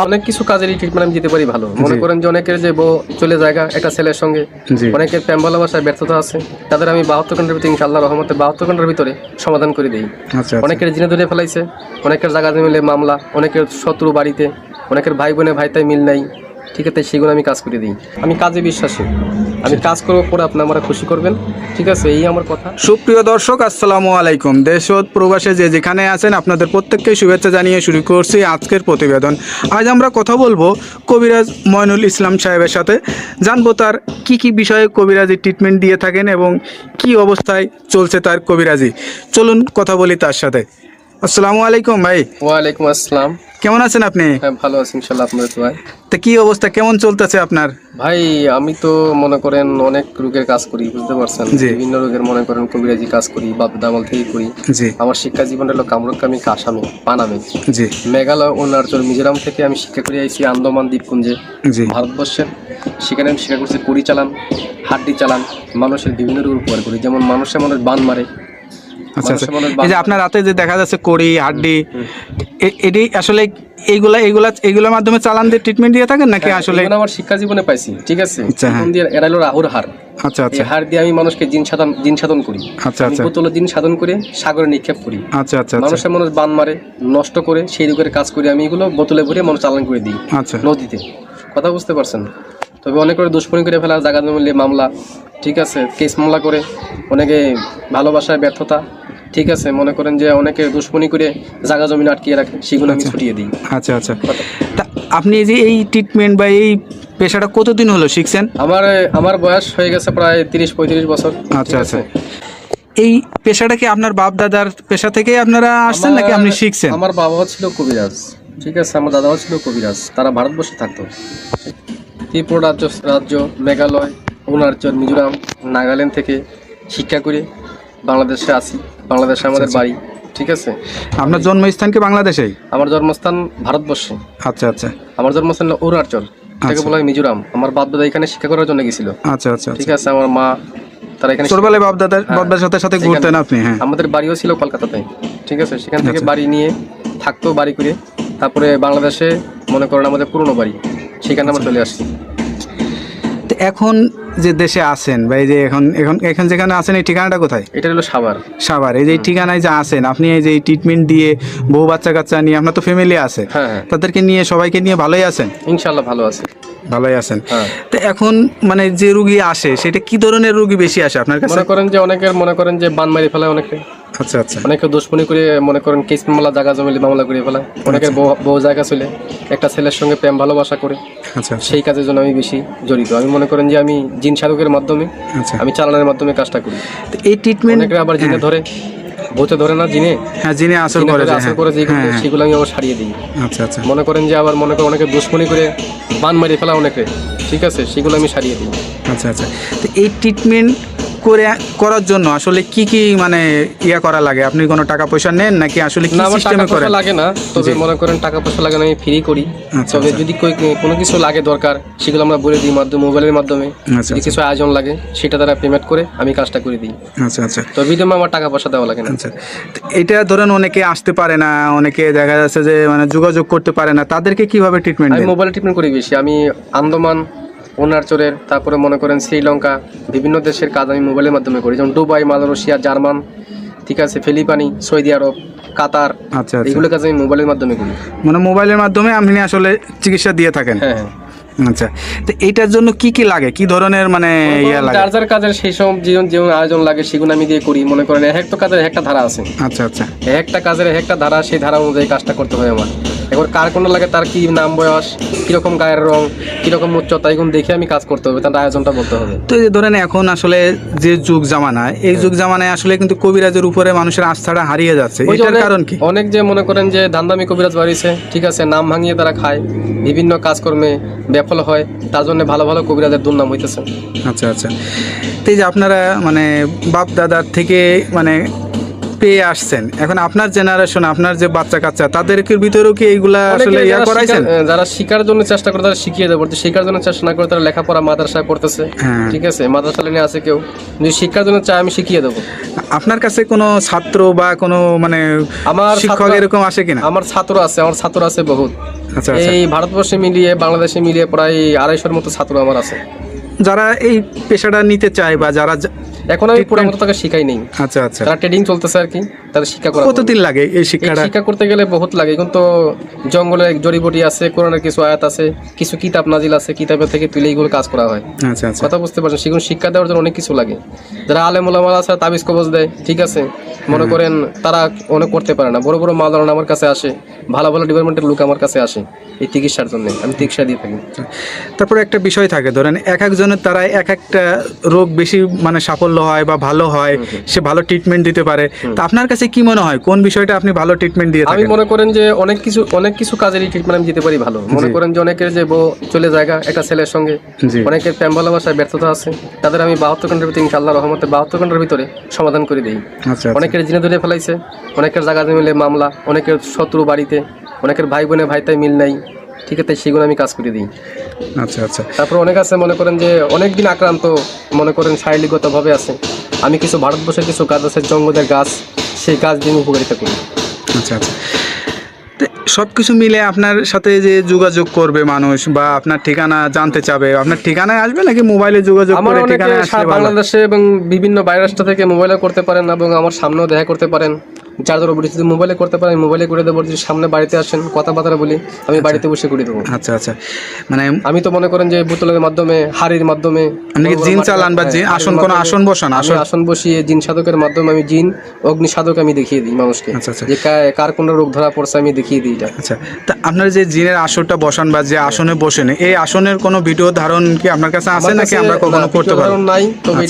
অনেক কিছু কাজেরই ট্রিটমেন্ট আমি দিতে পারি ভালো। মনে করেন যে অনেকের যে বউ চলে জায়গা একটা ছেলের সঙ্গে, অনেকের প্রেম ভালোবাসায় ব্যর্থতা আছে, তাদের আমি 72 ঘন্টার ভিতরে ইনশাআল্লাহ রহমতে 72 ঘন্টার ভিতরে সমাধান করে দিই। অনেকের জিনে ধরে ফেলাইছে, অনেকের জায়গা মিলে মামলা, অনেকের শত্রু বাড়িতে, অনেকের ভাই বোনে ভাইতাই মিল নাই, ঠিক আছে, সেগুলো আমি কাজ করে দিই। আমি কাজে বিশ্বাসী, আমি কাজ করবো পরে আপনি আমরা খুশি করবেন, ঠিক আছে, এই আমার কথা। সুপ্রিয় দর্শক, আসসালামু আলাইকুম। দেশ ও প্রবাসে যে যেখানে আছেন আপনাদের প্রত্যেককে শুভেচ্ছা জানিয়ে শুরু করছি আজকের প্রতিবেদন। আজ আমরা কথা বলবো কবিরাজ ময়নুল ইসলাম সাহেবের সাথে, জানবো তার কি বিষয়ে কবিরাজি ট্রিটমেন্ট দিয়ে থাকেন এবং কি অবস্থায় চলছে তার কবিরাজি। চলুন কথা বলি তার সাথে। আসসালামু আলাইকুম ভাই। ওয়ালাইকুম আসসালাম। কেমন আছেন আপনি? হ্যাঁ, ভালো আছি ইনশাআল্লাহ, আপনাদের দোয়ায়। তো কি অবস্থা, কেমন চলতেছে আপনার? ভাই আমি তো মনে করেন অনেক রোগের কাজ করি, বুঝতে পারছেন, বিভিন্ন রোগের মনে করেন কবিরাজি কাজ করি, বাপ দামাল থেকে করি। আমার শিক্ষা জীবন হলো কামরুকামি কাসামে পানামে, মেঘালয় অরুণাচল মিজোরাম থেকে আমি শিক্ষা করে আইছি আন্দামান দ্বীপপুঞ্জে ভারতবর্ষের। সেখানে আমি শিক্ষা করছি কড়ি চালান, হাড্ডি চালান, মানুষের বিভিন্ন রোগ উপকার করি, যেমন মানুষের মানুষ বান মারে। আচ্ছা আচ্ছা, এই যে আপনার রাতে যে দেখা যাচ্ছে কড়ি হাড্ডি, এটি আসলে এইগুলোর মাধ্যমে চালান দিয়ে ট্রিটমেন্ট দিয়ে থাকেন নাকি? আসলে আমার শিক্ষা জীবনে পাইছি, ঠিক আছে, এরা হলো রাহুর হার। আচ্ছা আচ্ছা, হার দিয়ে আমি মানুষকে জিন সাধন করি। আচ্ছা আচ্ছা, বোতল জিন সাধন করে সাগরে নিক্ষেপ করি। আচ্ছা আচ্ছা, মানুষের মানুষ বান মারে নষ্ট করে সেই রোগের কাজ করি আমি, এগুলো বোতলে ভরে মানুষ চালান করে দিই নদীতে। কথা বুঝতে পারছেন? তবে অনেক করে দুষ্কর্মী করে ফেলা, জায়গা জমিলে মামলা, ঠিক আছে, কেস মামলা করে, অনেকে ভালোবাসায় ব্যর্থতা, ঠিক আছে, মনে করেন যে অনেকে দুশ্মনী করে জায়গা জমিন আটকিয়ে রাখে, সেগুলো আমি ছুটিয়ে দিই। আচ্ছা আচ্ছা, তা আপনি এই যে এই ট্রিটমেন্ট বা এই পেশাটা কতদিন হলো শিখছেন? আমার বয়স হয়ে গেছে প্রায় 30-35 বছর। আচ্ছা আচ্ছা, এই পেশাটা কি আপনার বাপ দাদার পেশা থেকে আপনারা আসছেন নাকি আপনি শিখছেন? আমার বাবাও ছিল কবিরাজ, ঠিক আছে, আমার দাদাও ছিল কবিরাজ, তারা ভারতবর্ষে থাকতো। ত্রিপুরা রাজ্য, মেঘালয়, অরুণাচল, মিজোরাম, নাগাল্যান্ড থেকে শিক্ষা করে বাংলাদেশে আসি। বাংলাদেশে আমাদের বাড়ি, ঠিক আছে। আপনার জন্মস্থান কি বাংলাদেশেই? আমার জন্মস্থান ভারতবর্ষে। আচ্ছা আচ্ছা, আমার জন্মস্থান অরুণাচল, এটাকে বলা হয় মিজোরাম। আমার বাপ দাদা এখানে শিক্ষা করার জন্য গেছিল। আচ্ছা আচ্ছা, ঠিক আছে, আমার মা তারা এখানে ছোটবেলায় বাপ দাদার সাথে ঘুরতেন আপনি? হ্যাঁ, আমাদের বাড়িও ছিল কলকাতাতে, ঠিক আছে, সেখান থেকে বাড়ি নিয়ে থাকতো, বাড়ি করে তারপরে বাংলাদেশে মনে করেন আমাদের পুরনো বাড়ি, সেখানে আমরা চলে আসছি। তো এখন যে দেশে আছেন বা এই যে এখন যেখানে আছেন, এই ঠিকানাটা কোথায়? এটা হলো সাভার। এই যে ঠিকানায় যে আছেন আপনি, এই যে ট্রিটমেন্ট দিয়ে বউ বাচ্চা কাচ্চা নিয়ে, আপনার তো ফ্যামিলি আছে, তাদেরকে নিয়ে সবাইকে নিয়ে ভালোই আছেন? ইনশাআল্লাহ ভালোই আছেন। তো এখন মানে যে রুগী আসে, সেটা কি ধরনের রুগী বেশি আসে আপনার কাছে? মনে করেন যে বান মারি ফেলায় অনেকে। আচ্ছা আচ্ছা, অনেকে দুশ্মনী করে মনে করেন কেস মামলা, জায়গা জমিলে মামলা করে ফেলায়। অনেকের বউ জায়গা চলে একটা ছেলের সঙ্গে প্রেম ভালোবাসা করে। আচ্ছা, সেই কাজের জন্য আমি বেশি জড়িত। আমি মনে করেন যে আমি জিন সাধকের মাধ্যমে, আমি চালানোর মাধ্যমে কাজটা করি। তো এই ট্রিটমেন্ট আবার জিনে ধরে, ভূতে ধরে না, জিনে আসর করে সেগুলো আমি আবার সারিয়ে দিই। আচ্ছা আচ্ছা, মনে করেন যে আবার অনেকে দুশ্মনী করে বান মারি ফেলা অনেকে, ঠিক আছে, সেগুলো আমি সারিয়ে দিই। আচ্ছা আচ্ছা, তো এই ট্রিটমেন্ট করার জন্য আসলে কি মানে করা লাগে? আপনি কোনো টাকা পয়সা নেন নাকি আসলে কি সিস্টেমে করেন? লাগে না, তবে মনে করেন টাকা পয়সা লাগে না, আমি ফ্রি করি। তবে যদি কোনো কিছু লাগে দরকার, সেগুলো আমরা বলে দিই মোবাইলের মাধ্যমে। যদি কিছু আয়োজন লাগে, সেটা তারা পেমেন্ট করে আমি কাজটা করে দিই। আচ্ছা আচ্ছা, তো বিধমে আমার টাকা পয়সা দেওয়া লাগে না। আচ্ছা, এটা ধরেন অনেকে আসতে পারে না, অনেকে দেখা যাচ্ছে যে মানে যোগাযোগ করতে পারে না, তাদেরকে কিভাবে ট্রিটমেন্ট? আমি মোবাইলে ট্রিটমেন্ট করি বেশি। আমি আন্দামান, অরুণাচলের, তারপরে মনে করেন শ্রীলঙ্কা, বিভিন্ন দেশের কাজ আমি মোবাইলের মাধ্যমে করি, যেমন দুবাই, মালয়েশিয়া, জার্মান, ঠিক আছে, ফিলিপাইনি, সৌদি আরব, কাতার। আচ্ছা, এগুলো কাজ আমি মোবাইলের মাধ্যমে করি। মানে মোবাইলের মাধ্যমে আপনি আসলে চিকিৎসা দিয়ে থাকেন? হ্যাঁ। আচ্ছা, তো এইটার জন্য কি লাগে, কি ধরনের মানে চার্জার কাজের সেই সব যেমন আয়োজন লাগে, সেগুলো আমি দিয়ে করি। মনে করেন একটা কাজের একটা ধারা আছে। আচ্ছা আচ্ছা, একটা কাজের একটা ধারা, সেই ধারা অনুযায়ী কাজটা করতে হয় আমার। এবার কার কোনটা লাগে, তার কি নাম, বয়স, কিরকম গায়ের রং, কিরকম উচ্চতা, এগুলো দেখে আমি কাজ করতে হবে, তার আয়োজনটা বলতে হবে। তো এই ধরেন এখন আসলে যে যুগ জামানা, এই যুগ জামানায় আসলে কিন্তু কবিরাজের উপরে মানুষের আস্থাটা হারিয়ে যাচ্ছে, এটার কারণ কি? অনেক যে মনে করেন যে ধান্দামি কবিরাজ বাড়িছে, ঠিক আছে, নাম ভাঙিয়ে তারা খায়, বিভিন্ন কাজকর্মে ব্যাফল হয়, তার জন্য ভালো ভালো কবিরাজের দুর্নাম হইতেছে। আচ্ছা আচ্ছা, তো এই যে আপনারা মানে বাপ দাদার থেকে মানে পেয়ে আসছেন, এখন আপনার জেনারেশন, আপনার যে বাচ্চা কাচ্চা, তাদেরকে ভিতরেও কি এইগুলা আসলে ইয়া করাইছেন? যারা শিকার জন্য চেষ্টা করে তারা শিখিয়ে দেবো, শিকার জন্য চেষ্টা না করে তারা লেখাপড়া মাদ্রাসায় পড়তেছে, ঠিক আছে, মাদ্রাসা লাইনে আছে কেউ, যদি শিক্ষার জন্য চায় আমি শিখিয়ে দেবো। আপনার কাছে কোনো ছাত্র বা কোনো মানে আমার শিক্ষক এরকম আসে কিনা? আমার ছাত্র আছে বহুত। আচ্ছা, এই ভারতবর্ষে মিলিয়ে বাংলাদেশে মিলিয়ে প্রায় 250-র মতো ছাত্র আমার আছে, যারা এই পেশাটা নিতে চায় বা যারা এখন আমি পুরো মতো তাকে শিখাই নেই। আচ্ছা আচ্ছা, তারা ট্রেডিং চলতেছে আর কি, তারা শিক্ষা করা। কতদিন লাগে এই শিক্ষাটা? শিক্ষা করতে গেলে বহুত লাগে, কিন্তু জঙ্গলে জড়িবটি আছে, কোরআনের কিছু আয়াত আছে, কিছু কিতাব নাজিল আছে, কিতাবের থেকে তুলে এইগুলো কাজ করা হয়। আচ্ছা আচ্ছা, কথা বুঝতে পারছেন, সেগুলো শিক্ষা দেওয়ার জন্য অনেক কিছু লাগে। যারা আলেম ওলামা আছে তাবিজ কবজ দেয়, ঠিক আছে, মনে করেন তারা অনেক করতে পারে না, বড় বড় মাওলানা আমার কাছে আসে, ভালো ভালো ডিপার্টমেন্টের লোক আমার কাছে আসে এই চিকিৎসার জন্য, আমি চিকিৎসা দিয়ে থাকি। তারপরে একটা বিষয় থাকে, ধরেন এক একজনের তারা এক একটা রোগ বেশি মানে সাফল্য হয় বা ভালো হয়, সে ভালো ট্রিটমেন্ট দিতে পারে। তা আপনার কাছে কি মনে হয় কোন বিষয়টা আপনি ভালো ট্রিটমেন্ট দিয়ে থাকেন? আমি মনে করেন যে অনেক কিছু কাজেরই ট্রিটমেন্ট আমি দিতে পারি ভালো। মনে করেন যে অনেকের যে বউ চলে জায়গা একটা ছেলের সঙ্গে, অনেকের প্রেম ভালোবাসায় ব্যর্থতা আছে, তাদের আমি 72 ঘন্টার ভিতরে ইনশাআল্লাহ রহমতে 72 ঘন্টার ভিতরে সমাধান করে দিই। আচ্ছা, অনেকের জিনে ধরে ফেলাইছে, অনেকের জায়গা মিলে মামলা, অনেকের শত্রু বাড়িতে, অনেকের ভাই বোনে ভাইতাই মিল নাই, ঠিক আছে, সেগুলো আমি কাজ করে দিই। আচ্ছা আচ্ছা, তারপর অনেক আছে মনে করেন যে অনেকদিন আক্রান্ত, মনে করেন শারীরিকগতভাবে আছে, আমি কিছু ভারতবর্ষের কিছু গাছ আছে, জঙ্গলের গাছ, সেই গাছ দিয়ে উপকারিতা করি। আচ্ছা আচ্ছা, সব কিছু মিলে আপনার সাথে যে যোগাযোগ করবে মানুষ বা আপনার ঠিকানা জানতে চাবে, আপনার ঠিকানায় আসবে নাকি মোবাইলে যোগাযোগ করে ঠিকানায় আসলে? বাংলাদেশে এবং বিভিন্ন বাইরের রাষ্ট্র থেকে মোবাইলে করতে পারেন এবং আমার সামনেও দেখা করতে পারেন, যার ধরো বলি যদি মোবাইলে করতে পারেন মোবাইলে করে দেবো, যদি সামনে বাড়িতে আসেন কথাবার্তা বলি আমি বাড়িতে বসে করে দেবো। আচ্ছা আচ্ছা, মানে আমি তো মনে করেন যে বোতলের মাধ্যমে, হাড়ির মাধ্যমে আপনি জিন চালান বা আসন কোন আসন বসান? আসন বসিয়ে জিন সাধকের মাধ্যমে আমি জিন অগ্নি সাধক আমি দেখিয়ে দিই মানুষকে, যে কার কোন রোগ ধরা পড়ছে আমি দেখিয়ে দিই এটা। আচ্ছা, তা আপনার যে জিনের আসনটা বসান বা যে আসনে বসেন, এই আসনের কোনো ভিডিও ধারণ কি আপনার কাছে আছে নাকি আমরা কখনো করতে পারবো? নাই, তবে